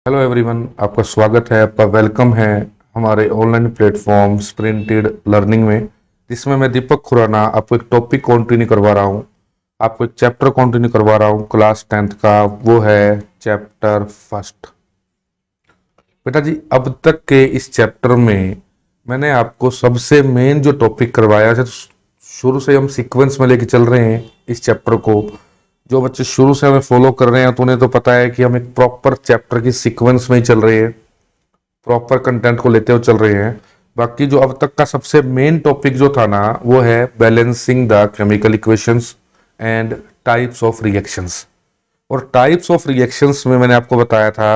Hello everyone, आपका स्वागत है, आपका वेलकम है हमारे ऑनलाइन प्लेटफॉर्म स्प्रिंटेड लर्निंग में, जिसमें मैं दीपक खुराना आपको एक टॉपिक कंटिन्यू करवा रहा हूँ। आपको एक चैप्टर कंटिन्यू करवा रहा हूँ क्लास 10th का। वो है चैप्टर फर्स्ट। बेटा जी, अब तक के इस चैप्टर में मैंने आपको सबसे मेन जो टॉपिक करवाया है, शुरू से हम सीक्वेंस में लेके चल रहे हैं इस चैप्टर को। जो बच्चे शुरू से हमें फॉलो कर रहे हैं तो उन्हें तो पता है कि हम एक प्रॉपर चैप्टर की सीक्वेंस में ही चल रहे हैं, प्रॉपर कंटेंट को लेते हुए चल रहे हैं। बाकी जो अब तक का सबसे मेन टॉपिक जो था ना, वो है balancing the chemical equations and types of reactions. और टाइप्स ऑफ रिएक्शंस में मैंने आपको बताया था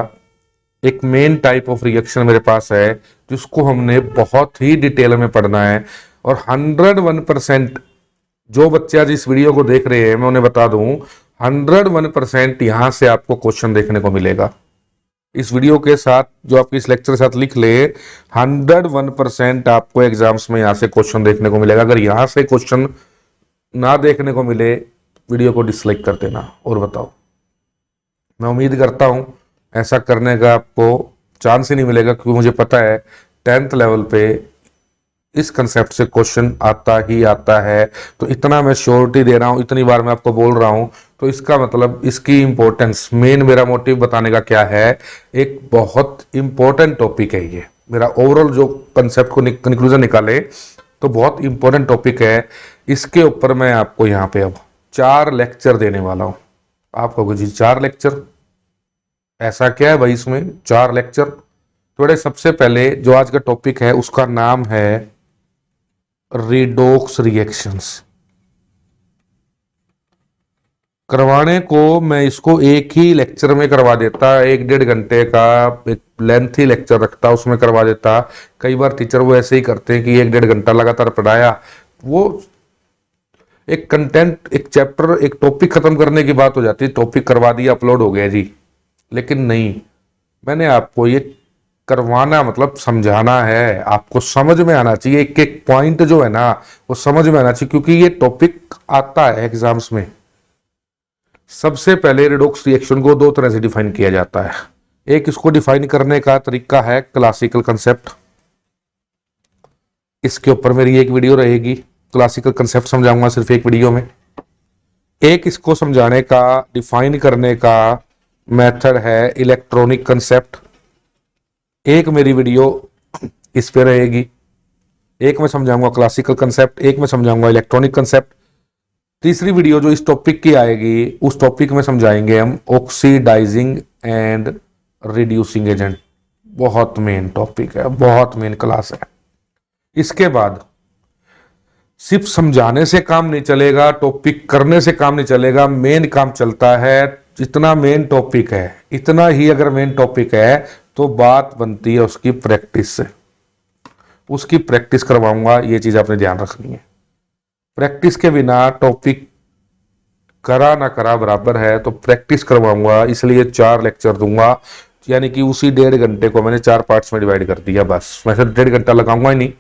एक मेन टाइप ऑफ रिएक्शन मेरे पास है जिसको हमने बहुत ही डिटेल में पढ़ना है। और 101% जो बच्चे आज इस वीडियो को देख रहे हैं, मैं उन्हें बता दूं, 101% यहां से आपको क्वेश्चन देखने को मिलेगा। इस वीडियो के साथ जो आपके इस लेक्चर के साथ लिख ले, 101% आपको एग्जाम्स में यहां से क्वेश्चन देखने को मिलेगा। अगर यहां से क्वेश्चन ना देखने को मिले, वीडियो को डिसलाइक कर देना और बताओ। मैं उम्मीद करता हूं ऐसा करने का आपको चांस ही नहीं मिलेगा, क्योंकि मुझे पता है 10th लेवल पे इस कंसेप्ट से क्वेश्चन आता ही आता है। तो इतना मैं श्योरिटी दे रहा हूं, इतनी बार मैं आपको बोल रहा हूं, तो इसका मतलब इसकी इंपॉर्टेंस, मेन मेरा मोटिव बताने का क्या है, एक बहुत इंपॉर्टेंट टॉपिक है ये। मेरा ओवरऑल जो कंसेप्ट को कंक्लूजन निकाले तो बहुत इंपॉर्टेंट टॉपिक है। इसके ऊपर मैं आपको यहाँ पे अब 4 लेक्चर देने वाला हूँ। आप कहोगे जी 4 लेक्चर, ऐसा क्या है भाई इसमें 4 लेक्चर? थोड़े सबसे पहले जो आज का टॉपिक है उसका नाम है रिडोक्स रिएक्शंस। करवाने को मैं इसको एक ही लेक्चर में करवा देता, 1-1.5 घंटे का एक लेंथी लेक्चर रखता, उसमें करवा देता। कई बार टीचर वो ऐसे ही करते हैं कि 1-1.5 घंटा लगातार पढ़ाया, वो एक कंटेंट, एक चैप्टर, एक टॉपिक खत्म करने की बात हो जाती है, टॉपिक करवा दिया, अपलोड हो गया जी। लेकिन नहीं, मैंने आपको ये करवाना मतलब समझाना है, आपको समझ में आना चाहिए, एक एक पॉइंट जो है ना वो समझ में आना चाहिए, क्योंकि ये टॉपिक आता है एग्जाम्स में। सबसे पहले रिडोक्स रिएक्शन को 2 तरह से डिफाइन किया जाता है। एक, इसको डिफाइन करने का तरीका है क्लासिकल कंसेप्ट। इसके ऊपर मेरी एक वीडियो रहेगी, क्लासिकल कंसेप्ट समझाऊंगा सिर्फ एक वीडियो में। एक, इसको समझाने का, डिफाइन करने का मेथड है इलेक्ट्रॉनिक कंसेप्ट। एक मेरी वीडियो इस पे रहेगी। एक मैं समझाऊंगा क्लासिकल कंसेप्ट, एक मैं समझाऊंगा इलेक्ट्रॉनिक कंसेप्ट। तीसरी वीडियो जो इस टॉपिक की आएगी, उस टॉपिक में समझाएंगे हम ऑक्सीडाइजिंग एंड रिड्यूसिंग एजेंट। बहुत मेन टॉपिक है, बहुत मेन क्लास है। इसके बाद सिर्फ समझाने से काम नहीं चलेगा, टॉपिक करने से काम नहीं चलेगा, मेन काम चलता है। जितना मेन टॉपिक है, इतना ही अगर मेन टॉपिक है तो बात बनती है उसकी प्रैक्टिस से। उसकी प्रैक्टिस करवाऊंगा, ये चीज आपने ध्यान रखनी है। प्रैक्टिस के बिना टॉपिक करा ना करा बराबर है, तो प्रैक्टिस करवाऊंगा, इसलिए 4 लेक्चर दूंगा। यानी कि उसी 1.5 घंटे को मैंने 4 पार्ट्स में डिवाइड कर दिया। बस वैसे 1.5 घंटा लगाऊंगा ही नहीं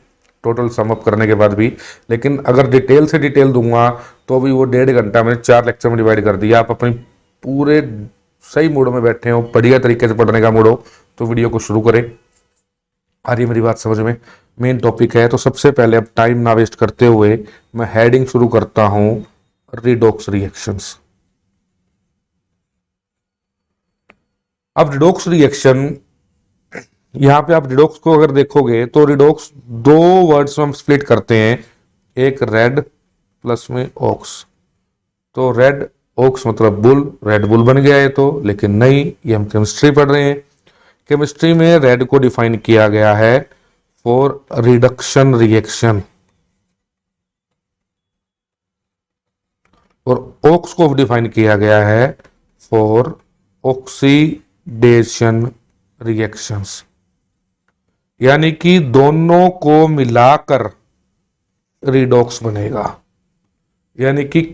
टोटल सम अप करने के बाद भी, लेकिन अगर डिटेल से डिटेल दूंगा तो भी वो 1.5 घंटा मैंने 4 लेक्चर में डिवाइड कर दिया। आप अपनी पूरे सही मूड में बैठे हो, बढ़िया तरीके से पढ़ने का मूड हो, तो वीडियो को शुरू करें। आ रही मेरी बात समझ में? मेन टॉपिक है, तो सबसे पहले अब टाइम ना वेस्ट करते हुए मैं हेडिंग शुरू करता हूं, रिडोक्स रिएक्शंस। अब रिडोक्स रिएक्शन, यहां पे आप रिडोक्स को अगर देखोगे तो रिडोक्स 2 वर्ड्स में हम स्प्लिट करते हैं। एक रेड प्लस में ऑक्स, तो रेड ऑक्स मतलब बुल, रेड बुल बन गया है तो, लेकिन नहीं, ये हम केमिस्ट्री पढ़ रहे हैं। केमिस्ट्री में रेड को डिफाइन किया गया है फॉर रिडक्शन रिएक्शन, और ऑक्स को डिफाइन किया गया है फॉर ऑक्सीडेशन रिएक्शंस। यानी कि दोनों को मिलाकर रिडॉक्स बनेगा। यानी कि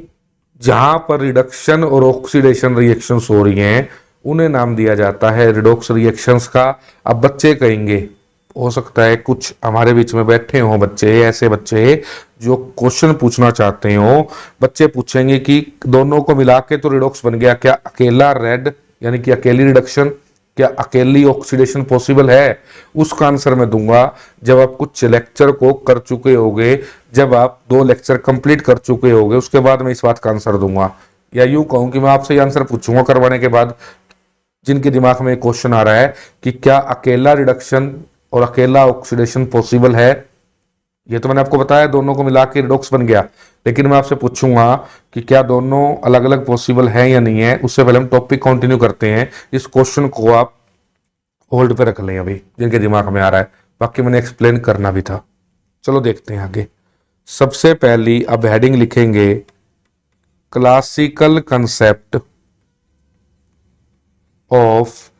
जहां पर रिडक्शन और ऑक्सीडेशन रिएक्शंस हो रही हैं उन्हें नाम दिया जाता है रिडॉक्स रिएक्शंस का। अब बच्चे कहेंगे, हो सकता है कुछ हमारे बीच में बैठे हों बच्चे, ऐसे बच्चे जो क्वेश्चन पूछना चाहते हो, बच्चे पूछेंगे कि दोनों को मिला के तो रिडॉक्स बन गया, क्या अकेला रेड यानी कि अकेली रिडक्शन क्या अकेली ऑक्सीडेशन पॉसिबल है? उसका आंसर मैं दूंगा जब आप कुछ लेक्चर को कर चुके होगे, जब आप 2 लेक्चर कंप्लीट कर चुके होगे, उसके बाद मैं इस बात का आंसर दूंगा। या यूं कहूं कि मैं आपसे ये आंसर पूछूंगा करवाने के बाद, जिनके दिमाग में क्वेश्चन आ रहा है कि क्या अकेला रिडक्शन और अकेला ऑक्सीडेशन पॉसिबल है। ये तो मैंने आपको बताया दोनों को मिला के रिडॉक्स बन गया, लेकिन मैं आपसे पूछूंगा कि क्या दोनों अलग अलग पॉसिबल है या नहीं है। उससे पहले हम टॉपिक कंटिन्यू करते हैं। इस क्वेश्चन को आप होल्ड पे रख लें अभी, जिनके दिमाग में आ रहा है, बाकी मैंने एक्सप्लेन करना भी था। चलो देखते हैं आगे। सबसे पहली अब हेडिंग लिखेंगे classical concept of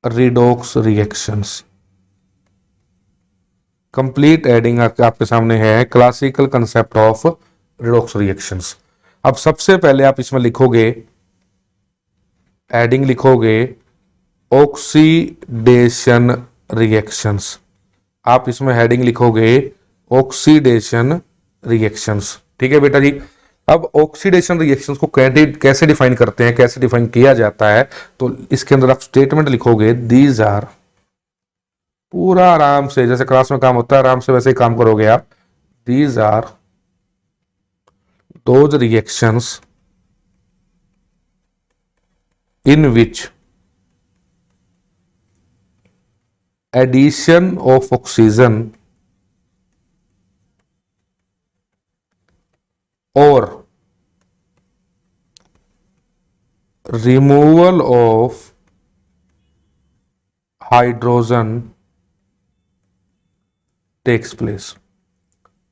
redox reactions. Complete heading आपके सामने है classical concept of redox reactions. अब सबसे पहले आप इसमें लिखोगे, हेडिंग लिखोगे ऑक्सीडेशन रिएक्शंस। आप इसमें हेडिंग लिखोगे ऑक्सीडेशन रिएक्शंस। ठीक है बेटा जी। अब ऑक्सीडेशन रिएक्शंस को कैसे डिफाइन करते हैं, कैसे डिफाइन किया जाता है, तो इसके अंदर आप स्टेटमेंट लिखोगे दीज आर। पूरा आराम से जैसे क्लास में काम होता है आराम से वैसे ही काम करोगे आप। These are those reactions in which addition of oxygen और removal of hydrogen takes place.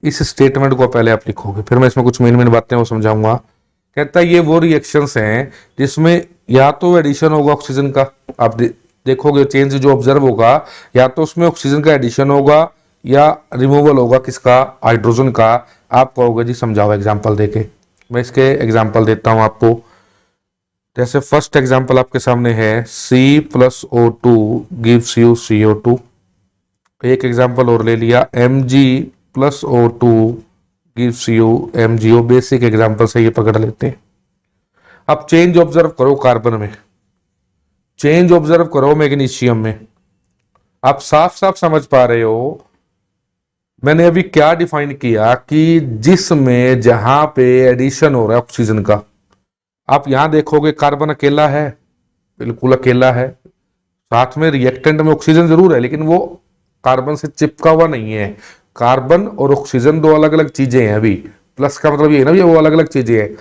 इस स्टेटमेंट को पहले आप लिखोगे, फिर मैं इसमें कुछ मेन मेन बातें वो समझाऊंगा। कहता है ये वो रिएक्शंस हैं जिसमें या तो एडिशन होगा ऑक्सीजन का, आप देखोगे चेंज जो ऑब्जर्व होगा, या तो उसमें ऑक्सीजन का एडिशन होगा या रिमूवल होगा किसका, हाइड्रोजन का। आप कहोगे जी समझाओ एग्जाम्पल देके। मैं इसके एग्जाम्पल देता हूं आपको। जैसे फर्स्ट एग्जाम्पल आपके सामने है C+O2 गिव्स यू CO2। एक एग्जाम्पल और ले लिया Mg+O2 gives you MgO। Basic example से ये पकड़ लेते हैं। अब चेंज ऑब्जर्व करो कार्बन में, चेंज ऑब्जर्व करो मैग्नीशियम में। आप साफ साफ समझ पा रहे हो मैंने अभी क्या डिफाइन किया कि जिसमें जहां पे एडिशन हो रहा है ऑक्सीजन का, आप यहां देखोगे कार्बन अकेला है, बिल्कुल अकेला है। साथ में रिएक्टेंट में ऑक्सीजन जरूर है लेकिन वो कार्बन से चिपका हुआ नहीं है। कार्बन और ऑक्सीजन दो अलग अलग चीजें हैं अभी। प्लस का मतलब ये ना, वो अलग अलग चीजें हैं।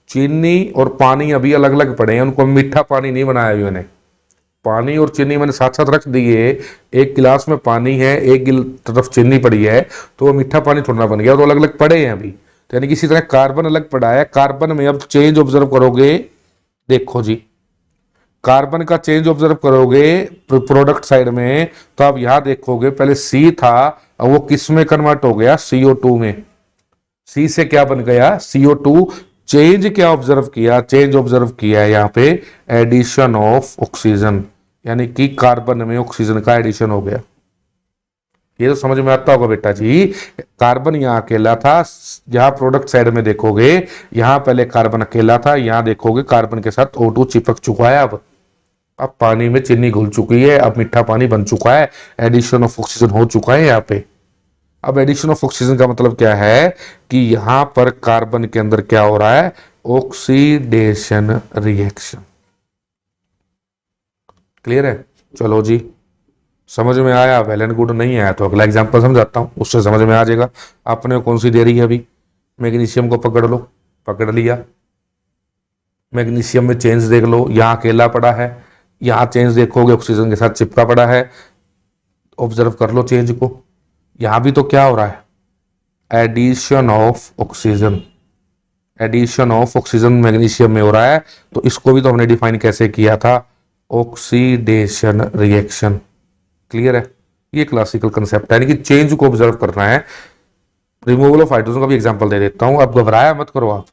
चीनी और पानी अभी अलग अलग पड़े हैं, उनको मीठा पानी नहीं बनाया अभी मैंने। पानी और चीनी मैंने साथ साथ रख दिए, एक गिलास में पानी है, एक तरफ चीनी पड़ी है, तो वो मीठा पानी थोड़ा बन गया, तो अलग अलग पड़े हैं अभी। तो यानी कि इसी तरह कार्बन अलग पड़ा है। कार्बन में अब चेंज ऑब्जर्व करोगे, देखो जी कार्बन का चेंज ऑब्जर्व करोगे प्रोडक्ट साइड में, तो आप यहां देखोगे पहले C था, अब वो किस में कन्वर्ट हो गया, CO2 में। C से क्या बन गया, CO2। चेंज क्या ऑब्जर्व किया, चेंज ऑब्जर्व किया है यहाँ पे एडिशन ऑफ ऑक्सीजन, यानी कि कार्बन में ऑक्सीजन का एडिशन हो गया। ये तो समझ में आता होगा बेटा जी। कार्बन यहाँ अकेला था, यहाँ प्रोडक्ट साइड में देखोगे यहाँ पहले कार्बन अकेला था, यहाँ देखोगे कार्बन के साथ O2 चिपक चुका है। अब पानी में चीनी घुल चुकी है, अब मीठा पानी बन चुका है, एडिशन ऑफ ऑक्सीजन हो चुका है यहाँ पे। अब एडिशन ऑफ ऑक्सीजन का मतलब क्या है कि यहां पर कार्बन के अंदर क्या हो रहा है, ऑक्सीडेशन रिएक्शन। क्लियर है? चलो जी, समझ में आया? Well and good. नहीं आया तो अगला एग्जांपल समझाता हूं, उससे समझ में आ जाएगा। आपने कौन सी दे रही है अभी, मैग्नीशियम को पकड़ लो, पकड़ लिया। मैग्नीशियम में चेंज देख लो, यहां अकेला पड़ा है, यहां चेंज देखोगे ऑक्सीजन के साथ चिपका पड़ा है। ऑब्जर्व कर लो चेंज को। यहां भी तो क्या हो रहा है, addition of oxygen, addition of oxygen magnesium में हो रहा है। तो इसको भी तो हमने डिफाइन कैसे किया था, ऑक्सीडेशन रिएक्शन। क्लियर है? ये क्लासिकल कंसेप्ट है, यानी कि चेंज को ऑब्जर्व करना है। रिमूवल ऑफ हाइड्रोजन का भी एग्जांपल दे देता हूं, अब घबराया मत करो आप।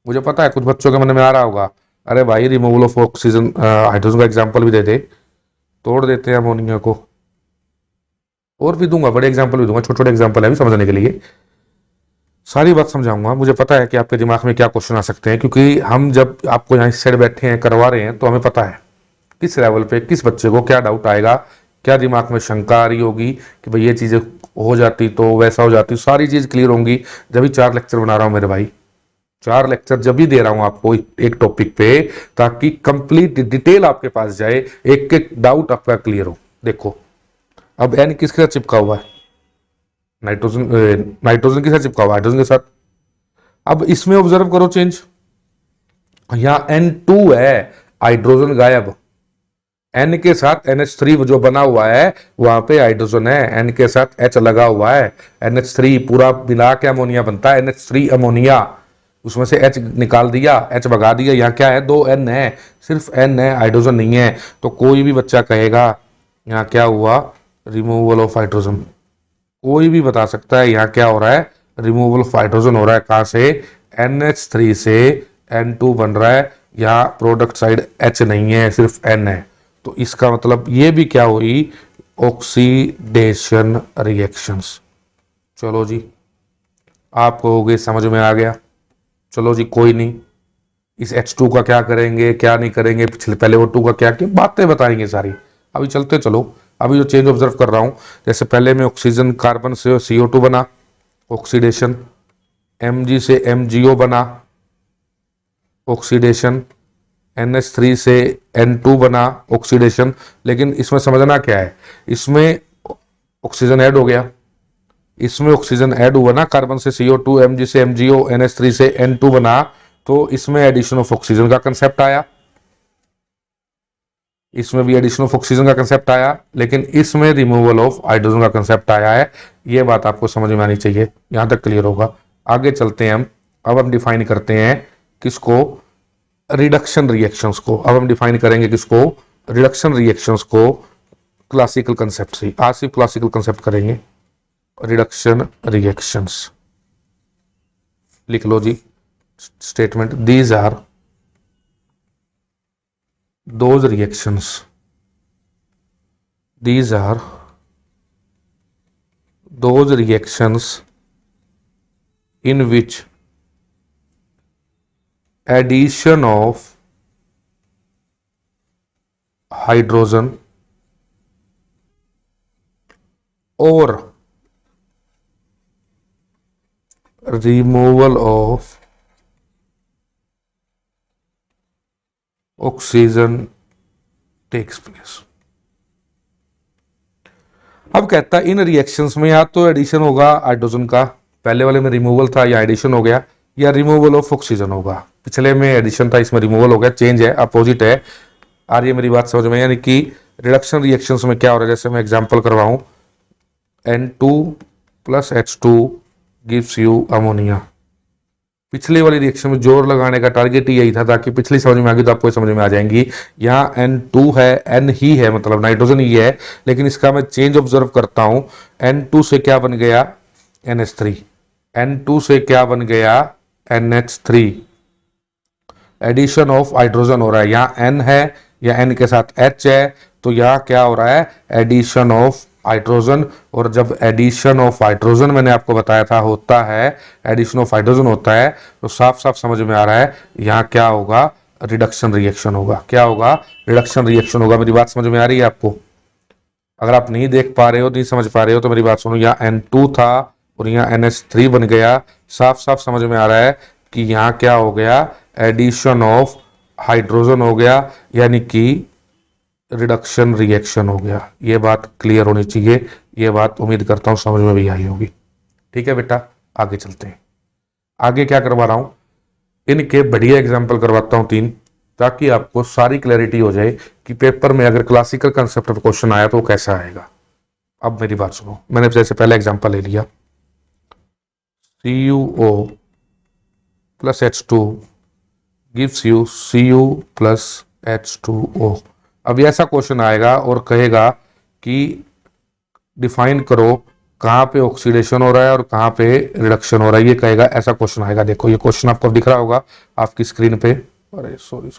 मुझे पता है कुछ बच्चों के मन में आ रहा होगा, अरे भाई रिमूवल ऑफ ऑक्सीजन हाइड्रोजन का एग्जाम्पल भी दे दे, तोड़ देते हैं अमोनिया को। और भी दूंगा, बड़े एग्जाम्पल भी दूंगा, छोटे छोटे एग्जाम्पल है भी समझने के लिए। सारी बात समझाऊंगा। मुझे पता है कि आपके दिमाग में क्या क्वेश्चन आ सकते हैं, क्योंकि हम जब आपको यहाँ इस साइड बैठे हैं करवा रहे हैं तो हमें पता है किस लेवल पे किस बच्चे को क्या डाउट आएगा, क्या दिमाग में शंका आ रही होगी कि भाई ये चीज़ें हो जाती तो वैसा हो जाती, सारी चीज़ क्लियर होंगी जब भी 4 लेक्चर बना रहा हूँ मेरे भाई। 4 लेक्चर जब भी दे रहा हूं आपको एक टॉपिक पे, ताकि कंप्लीट डिटेल आपके पास जाए, एक एक डाउट आपका क्लियर हो। देखो अब एन किसके साथ चिपका हुआ है, नाइट्रोजन, नाइट्रोजन के साथ चिपका हुआ है, हाइड्रोजन के साथ। अब इसमें ऑब्जर्व करो चेंज, यहां N2 है, हाइड्रोजन गायब, N के साथ NH3 जो बना हुआ है वहां पे हाइड्रोजन है, N के साथ H लगा हुआ है, NH3 पूरा मिला के अमोनिया बनता है, NH3 अमोनिया, उसमें से H निकाल दिया, H भगा दिया, यहाँ क्या है, 2 N है, सिर्फ N है, हाइड्रोजन नहीं है। तो कोई भी बच्चा कहेगा यहाँ क्या हुआ, रिमूवल ऑफ हाइड्रोजन, कोई भी बता सकता है यहाँ क्या हो रहा है, रिमूवल ऑफ हाइड्रोजन हो रहा है। कहां से, NH3 से N2 बन रहा है, यहाँ प्रोडक्ट साइड H नहीं है, सिर्फ N है। तो इसका मतलब ये भी क्या हुई, ऑक्सीडेशन रिएक्शंस। चलो जी, आप कहोगे समझ में आ गया, चलो जी कोई नहीं, इस H2 का क्या करेंगे क्या नहीं करेंगे, पिछले पहले O2 का क्या क्या बातें बताएंगे सारी। अभी चलते चलो, अभी जो चेंज ऑब्जर्व कर रहा हूं, जैसे पहले में ऑक्सीजन कार्बन से CO2 बना, ऑक्सीडेशन, Mg से MgO बना, ऑक्सीडेशन, NH3 से N2 बना, ऑक्सीडेशन। लेकिन इसमें समझना क्या है, इसमें ऑक्सीजन ऐड हो गया, इसमें ऑक्सीजन ऐड हुआ ना, कार्बन से CO2, Mg से MgO, NH3 से N2 बना, तो इसमें एडिशन ऑफ ऑक्सीजन का कंसेप्ट आया, इसमें भी एडिशन ऑफ ऑक्सीजन का कंसेप्ट आया, लेकिन इसमें रिमूवल ऑफ हाइड्रोजन का कंसेप्ट आया है। ये बात आपको समझ में आनी चाहिए, यहां तक क्लियर होगा। आगे चलते हैं हम, अब हम डिफाइन करते हैं किसको, रिडक्शन रिएक्शंस को। अब हम डिफाइन करेंगे किसको, रिडक्शन रिएक्शंस को, क्लासिकल कंसेप्ट से। आज सिर्फ क्लासिकल कंसेप्ट करेंगे, रिडक्शन रिएक्शंस। लिख लो जी statement, these are those reactions, these are those reactions in which addition of hydrogen or removal of oxygen takes place. अब कहता है इन रिएक्शंस में या तो एडिशन होगा हाइड्रोजन का, पहले वाले में रिमूवल था या एडिशन हो गया, या रिमूवल ऑफ ऑक्सीजन होगा, पिछले में एडिशन था इसमें रिमूवल हो गया, चेंज है, अपोजिट है। आ रही है मेरी बात समझ में, यानी कि रिडक्शन रिएक्शंस में क्या हो रहा है, जैसे मैं एग्जांपल करवाऊं, N2 plus H2 gives you ammonia. पिछले वाली रिएक्शन में जोर लगाने का टारगेट ही यही था, ताकि पिछली समझ में आ गई तो आपको समझ में आ जाएंगी। यहाँ N2 है, N ही है, मतलब नाइट्रोजन ही है, लेकिन इसका मैं चेंज ऑब्जर्व करता हूं, N2 से क्या बन गया, NH3, N2 से क्या बन गया, NH3, एडिशन ऑफ हाइड्रोजन हो रहा है, यहाँ N है या N के साथ H है, तो यहाँ क्या हो रहा है, एडिशन ऑफ हाइड्रोजन। और जब एडिशन ऑफ हाइड्रोजन मैंने आपको बताया था होता है, एडिशन ऑफ हाइड्रोजन होता है, तो साफ साफ समझ में आ रहा है यहाँ क्या होगा, रिडक्शन रिएक्शन होगा। क्या होगा, रिडक्शन रिएक्शन होगा। मेरी बात समझ में आ रही है आपको? अगर आप नहीं देख पा रहे हो, नहीं समझ पा रहे हो, तो मेरी बात सुनो, यहाँ N2 था और यहाँ NH3 बन गया, साफ साफ समझ में आ रहा है कि यहाँ क्या हो गया, एडिशन ऑफ हाइड्रोजन हो गया, यानी कि रिडक्शन रिएक्शन हो गया। ये बात क्लियर होनी चाहिए, ये बात उम्मीद करता हूं समझ में भी आई होगी। ठीक है बेटा, आगे चलते हैं। आगे क्या करवा रहा हूं, इनके बढ़िया एग्जाम्पल करवाता हूं 3, ताकि आपको सारी क्लैरिटी हो जाए कि पेपर में अगर क्लासिकल कंसेप्ट ऑफ क्वेश्चन आया तो कैसा आएगा। अब मेरी बात सुनो, मैंने जैसे पहले एग्जाम्पल ले लिया, CuO plus H2 gives you Cu plus H2O। अब ऐसा क्वेश्चन आएगा और कहेगा कि डिफाइन करो कहाँ पे ऑक्सीडेशन हो रहा है और कहाँ पे रिडक्शन हो रहा है, ये कहेगा, ऐसा क्वेश्चन आएगा। देखो ये क्वेश्चन आपको दिख रहा होगा आपकी स्क्रीन पे, अरे सॉरी,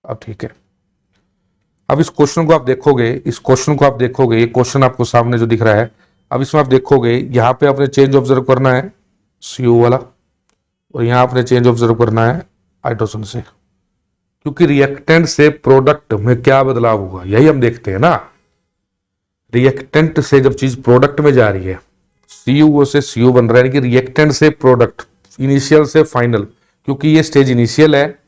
अब ठीक है। अब इस क्वेश्चन को आप देखोगे, इस क्वेश्चन को आप देखोगे, ये क्वेश्चन आपको सामने जो दिख रहा है, अब इसमें आप देखोगे यहाँ पे आपने चेंज ऑब्जर्व करना है Cu वाला, और यहाँ आपने चेंज ऑब्जर्व करना है हाइड्रोजन से। क्योंकि रिएक्टेंट से प्रोडक्ट में क्या बदलाव हुआ, यही हम देखते हैं ना। रिएक्टेंट से जब चीज प्रोडक्ट में जा रही है, CuO से CO बन रहा है, कि रिएक्टेंट से प्रोडक्ट, इनिशियल से फाइनल, क्योंकि ये स्टेज इनिशियल है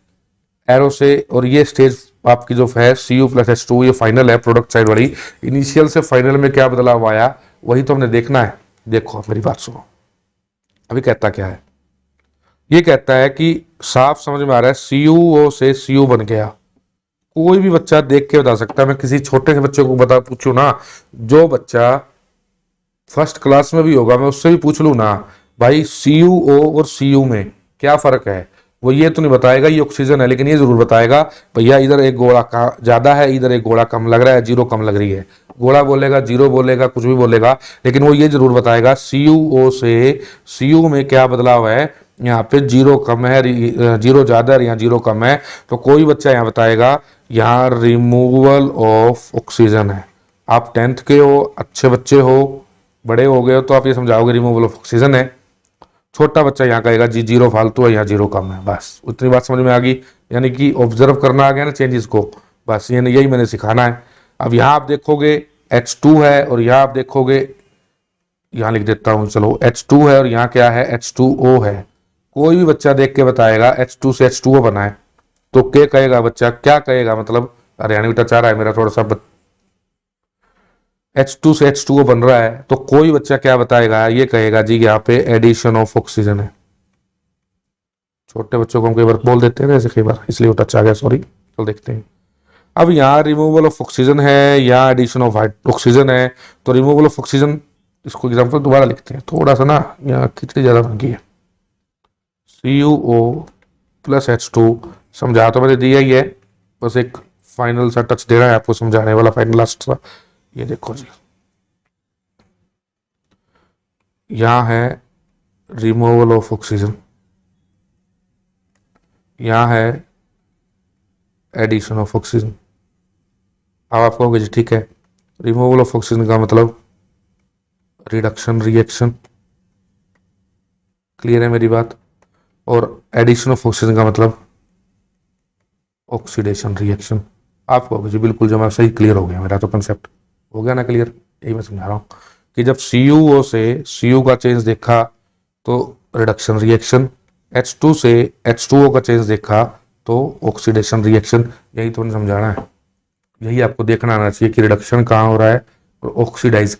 एरो से, और ये स्टेज आपकी जो है Cu+H2 ये फाइनल है, प्रोडक्ट साइड वाली। इनिशियल से फाइनल में क्या बदलाव आया, वही तो हमने देखना है। देखो मेरी बात सुनो, अभी कहता क्या है, ये कहता है कि साफ समझ में आ रहा है CuO से CO बन गया। कोई भी बच्चा देख के बता सकता है, मैं किसी छोटे से बच्चे को बता पूछूं ना, जो बच्चा फर्स्ट क्लास में भी होगा, मैं उससे भी पूछ लूं ना भाई CuO और Cu में क्या फर्क है, वो ये तो नहीं बताएगा ये ऑक्सीजन है, लेकिन ये जरूर बताएगा भैया इधर एक गोला का ज्यादा है, इधर एक गोला कम लग रहा है, जीरो कम लग रही है। गोला बोलेगा, जीरो बोलेगा, कुछ भी बोलेगा, लेकिन वो ये जरूर बताएगा CuO से Cu में क्या बदलाव है। यहाँ पे जीरो कम है, जीरो ज्यादा है, यहाँ जीरो कम है, तो कोई बच्चा यहाँ बताएगा यहाँ रिमूवल ऑफ ऑक्सीजन है। आप 10th के हो, अच्छे बच्चे हो, बड़े हो गए हो, तो आप ये समझाओगे रिमूवल ऑफ ऑक्सीजन है। छोटा बच्चा यहाँ कहेगा जी जीरो फालतू है, यहाँ जीरो कम है, बस उतनी बात समझ में आ गई। यानी कि ऑब्जर्व करना आ गया ना चेंजेस को, बस ये यही मैंने सिखाना है। अब यहाँ आप देखोगे H2 है, और यहाँ आप देखोगे, यहाँ लिख देता हूँ चलो, H2 है और यहाँ क्या है, H2O है। कोई भी बच्चा देख के बताएगा H2 से H2O बना है, तो क्या कहेगा बच्चा, क्या कहेगा, मतलब अरे यानी बेटा चाह रहा है मेरा थोड़ा सा H2 से H2O बन रहा है, तो कोई बच्चा क्या बताएगा, ये कहेगा जी यहाँ पे एडिशन ऑफ ऑक्सीजन है। छोटे बच्चों को हम कई बार बोल देते हैं ऐसे, कई बार इसलिए वो टच आ गया, सॉरी। चल देखते हैं, अब यहाँ रिमूवल ऑफ ऑक्सीजन है, यहाँ एडिशन ऑफ ऑक्सीजन है, तो रिमूवल ऑफ ऑक्सीजन, इसको एग्जाम्पल दोबारा लिखते हैं, थोड़ा सा ना यहाँ खिचड़ी ज्यादा बन गई है। CuO+H2 समझा तो मैंने दिया ही है, बस एक फाइनल सा टच दे रहा है आपको समझाने वाला, फाइनल लास्ट सा। ये देखो जी, यहाँ है रिमूवल ऑफ ऑक्सीजन, यहाँ है एडिशन ऑफ ऑक्सीजन। अब आप कहोगे जी ठीक है, रिमूवल ऑफ ऑक्सीजन का मतलब रिडक्शन रिएक्शन, क्लियर है मेरी बात, और एडिशन ऑफ ऑक्सीजन का मतलब ऑक्सीडेशन रिएक्शन। आप कहोगे जी बिल्कुल जमा सही, क्लियर हो गया, मेरा तो कंसेप्ट हो गया ना क्लियर। यही मैं समझा रहा हूँ कि जब CuO से Cu का चेंज देखा तो रिडक्शन रिएक्शन, H2 से H2O का चेंज देखा तो ऑक्सीडेशन रिएक्शन। यही तो समझाना है, यही आपको देखना आना चाहिए कि रिडक्शन कहाँ हो रहा है और ऑक्सीडाइज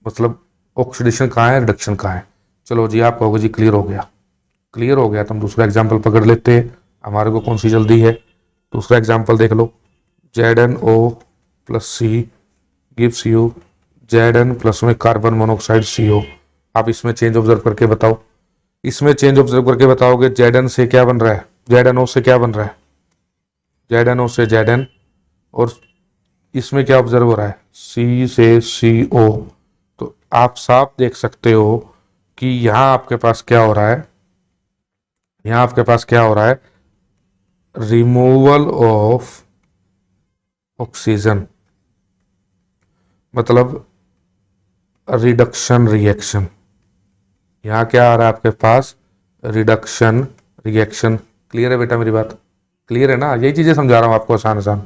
मतलब ऑक्सीडेशन कहाँ है, रिडक्शन कहाँ है। चलो जी, आप कहोगे जी क्लियर हो गया, क्लियर हो गया तो हम दूसरा एग्जाम्पल पकड़ लेते हैं, हमारे को कौन सी जल्दी है। दूसरा एग्जाम्पल देख लो, ZnO+C गिव्स यू Zn+ में कार्बन मोनोऑक्साइड CO। आप इसमें चेंज ऑब्जर्व करके बताओ, इसमें चेंज ऑब्जर्व करके बताओगे Zn से क्या बन रहा है, ZnO से क्या बन रहा है, ZnO से Zn, और इसमें क्या ऑब्जर्व हो रहा है, C से CO। तो आप साफ देख सकते हो कि यहाँ आपके पास क्या हो रहा है, यहाँ आपके पास क्या हो रहा है, रिमूवल ऑफ ऑक्सीजन मतलब रिडक्शन रिएक्शन। यहाँ क्या आ रहा है आपके पास, रिडक्शन रिएक्शन। क्लियर है बेटा मेरी बात, क्लियर है ना, यही चीजें समझा रहा हूँ आपको आसान आसान।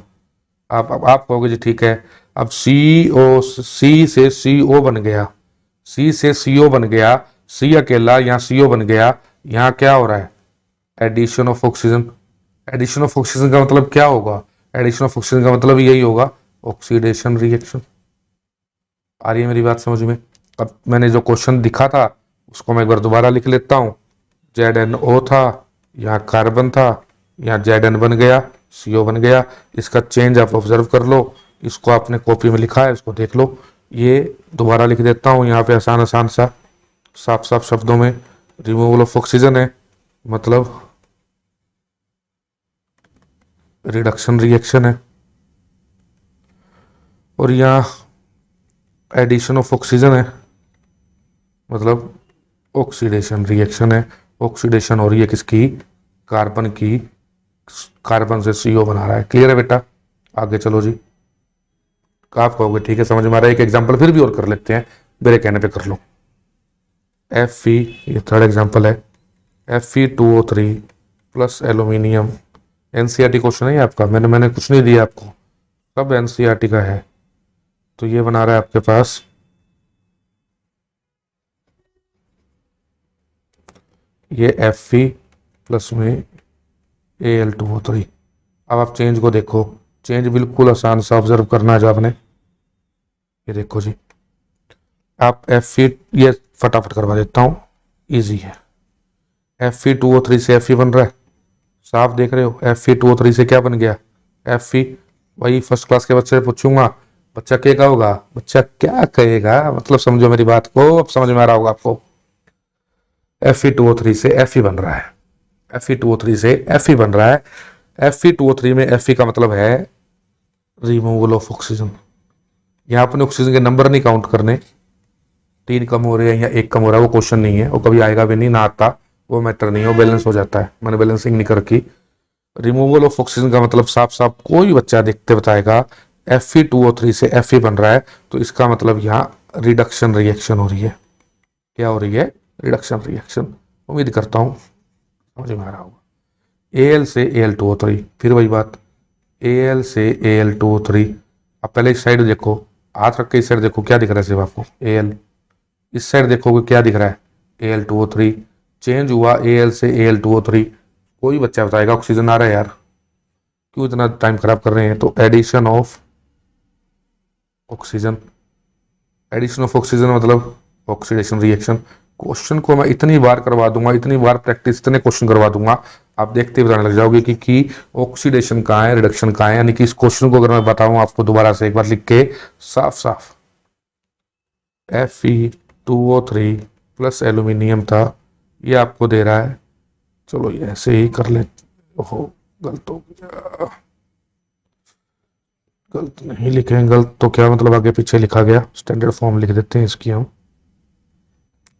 आप कहोगे जी ठीक है, अब C से CO बन गया, C से CO बन गया, C अकेला, यहाँ CO बन गया, यहाँ क्या हो रहा है, addition of oxygen. Addition of oxygen का मतलब क्या होगा, एडिशन ऑफ ऑक्सीजन का मतलब यही होगा ऑक्सीडेशन रिएक्शन। आ रही है मेरी बात समझ में। अब मैंने जो क्वेश्चन दिखा था उसको मैं एक बार दोबारा लिख लेता हूँ। ZnO था, यहाँ कार्बन था, यहाँ Zn बन गया, CO बन गया। इसका चेंज आप ऑब्जर्व कर लो, इसको आपने कॉपी में लिखा है, इसको देख लो। ये दोबारा लिख देता हूँ यहाँ पे आसान आसान सा, साफ साफ शब्दों में, रिमूवल ऑफ ऑक्सीजन है मतलब रिडक्शन रिएक्शन है, और यहाँ एडिशन ऑफ ऑक्सीजन है मतलब ऑक्सीडेशन रिएक्शन है। ऑक्सीडेशन हो रही है किसकी, कार्बन की, कार्बन से CO बना रहा है। क्लियर है बेटा, आगे चलो जी। आप कहोगे ठीक है समझ में आ रहा है, एक एग्जांपल फिर भी और कर लेते हैं, मेरे कहने पे कर लो। Fe, ये थर्ड एग्जांपल है, Fe2O3 plus aluminium NCERT question है आपका, मैंने कुछ नहीं दिया आपको, सब एनसीईआरटी का है। तो ये बना रहा है आपके पास ये Fe प्लस में Al2O3। अब आप चेंज को देखो, चेंज बिल्कुल आसान सा ऑब्जर्व करना है जो आपने, ये देखो जी, आप Fe, ये फटाफट करवा देता हूँ, इजी है। Fe2O3 से Fe बन रहा है, साफ देख रहे हो। Fe2O3 से क्या बन गया, Fe। वही फर्स्ट क्लास के बच्चे से पूछूंगा, बच्चा क्या होगा, बच्चा क्या कहेगा, मतलब समझो मेरी बात को, अब समझ में आ रहा होगा आपको। Fe2O3 से Fe बन रहा है, Fe2O3 से Fe बन रहा है। Fe2O3 में Fe का मतलब है रिमूवल ऑफ ऑक्सीजन। यहाँ अपने ऑक्सीजन के नंबर नहीं काउंट करने, 3 कम हो रहे हैं या 1 कम हो रहा है, वो क्वेश्चन नहीं है, वो कभी आएगा भी नहीं, ना आता, वो मैटर नहीं है, वो बैलेंस हो जाता है, मैंने बैलेंसिंग नहीं कर रखी। रिमूवल ऑफ ऑक्सीजन का मतलब साफ साफ कोई बच्चा देखते बताएगा Fe2O3 से Fe बन रहा है, तो इसका मतलब यहाँ रिडक्शन रिएक्शन हो रही है। क्या हो रही है, रिडक्शन रिएक्शन। उम्मीद करता हूँ समझ में आ रहा होगा। Al से Al2O3, फिर वही बात, Al से Al2O3। अब पहले इस साइड देखो, हाथ रख के इस साइड देखो क्या दिख रहा है सिर्फ आपको, Al। इस साइड देखोगे क्या दिख रहा है, Al2O3। चेंज हुआ Al से Al2O3, कोई बच्चा बताएगा ऑक्सीजन आ रहा है यार, क्यों इतना टाइम खराब कर रहे हैं। तो addition of oxygen, addition of oxygen मतलब ऑक्सीडेशन रिएक्शन। क्वेश्चन को मैं इतनी बार करवा दूंगा, इतनी बार प्रैक्टिस, इतने क्वेश्चन करवा दूंगा, आप देखते बताने लग जाओगे कि ऑक्सीडेशन कहाँ है, रिडक्शन कहाँ है। यानी कि इस क्वेश्चन को अगर मैं बताऊं आपको दोबारा से एक बार लिख के साफ साफ, Fe2O3 प्लस एल्यूमिनियम था, ये आपको दे रहा है, चलो ये ऐसे ही कर ले। ओहो गलत हो गया, गलत नहीं लिखें, गलत तो क्या मतलब आगे पीछे लिखा गया, स्टैंडर्ड फॉर्म लिख देते हैं इसकी हम,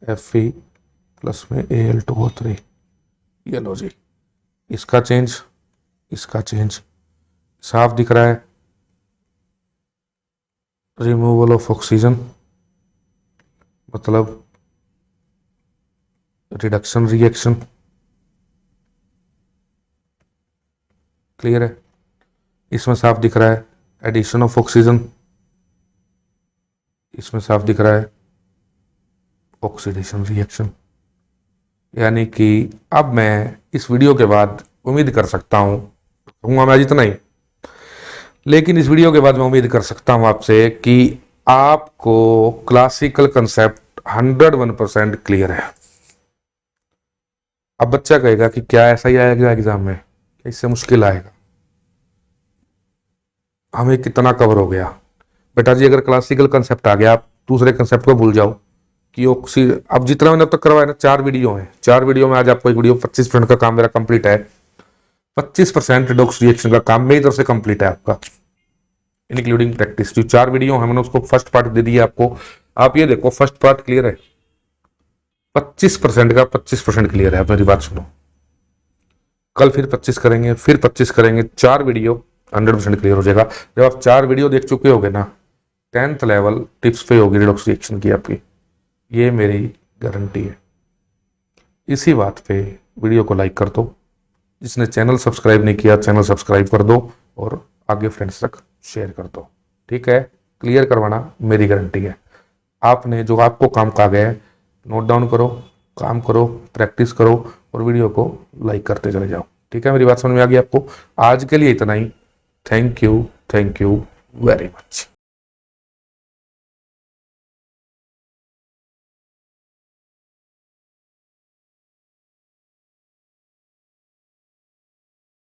Fe प्लस में Al2O3। ये लो जी, इसका चेंज, इसका चेंज साफ दिख रहा है, रिमूवल ऑफ ऑक्सीजन मतलब रिडक्शन रिएक्शन। क्लियर है, इसमें साफ दिख रहा है एडिशन ऑफ ऑक्सीजन, इसमें साफ दिख रहा है ऑक्सीडेशन रिएक्शन। यानी कि अब मैं इस वीडियो के बाद उम्मीद कर सकता हूं, कहूंगा मैं जितना ही, लेकिन इस वीडियो के बाद मैं उम्मीद कर सकता हूं आपसे कि आपको क्लासिकल कंसेप्ट 101% क्लियर है। अब बच्चा कहेगा कि क्या ऐसा ही आएगा एग्जाम में, इससे मुश्किल आएगा, हमें कितना कवर हो गया। बेटा जी अगर क्लासिकल कंसेप्ट आ गया, आप दूसरे कंसेप्ट को भूल जाओ कि अब जितना मैंने अब तक करवाया ना, 4 वीडियो है, 4 वीडियो में आज आपको एक वीडियो 25% का काम मेरा कंप्लीट है। 25% रिडॉक्स रिएक्शन का काम मेरी तरफ से कंप्लीट है आपका, इंक्लूडिंग प्रैक्टिस। जो 4 वीडियो है मैंने उसको फर्स्ट पार्ट दे दिया आपको, आप ये देखो फर्स्ट पार्ट क्लियर है, 25% का 25% क्लियर है। आप मेरी बात सुनो, कल फिर 25 करेंगे, फिर 25 करेंगे, 4 वीडियो 100% क्लियर हो जाएगा। जब आप 4 वीडियो देख चुके होगे ना, 10th लेवल टिप्स पे होगी रिडॉक्स रिएक्शन की आपकी, ये मेरी गारंटी है। इसी बात पे वीडियो को लाइक कर दो, जिसने चैनल सब्सक्राइब नहीं किया चैनल सब्सक्राइब कर दो, और आगे फ्रेंड्स तक शेयर कर दो, ठीक है। क्लियर करवाना मेरी गारंटी है। आपने जो आपको काम कहा गया है नोट डाउन करो, काम करो, प्रैक्टिस करो, और वीडियो को लाइक करते चले जाओ, ठीक है। मेरी बात समझ में आ गई आपको। आज के लिए इतना ही, थैंक यू वेरी मच।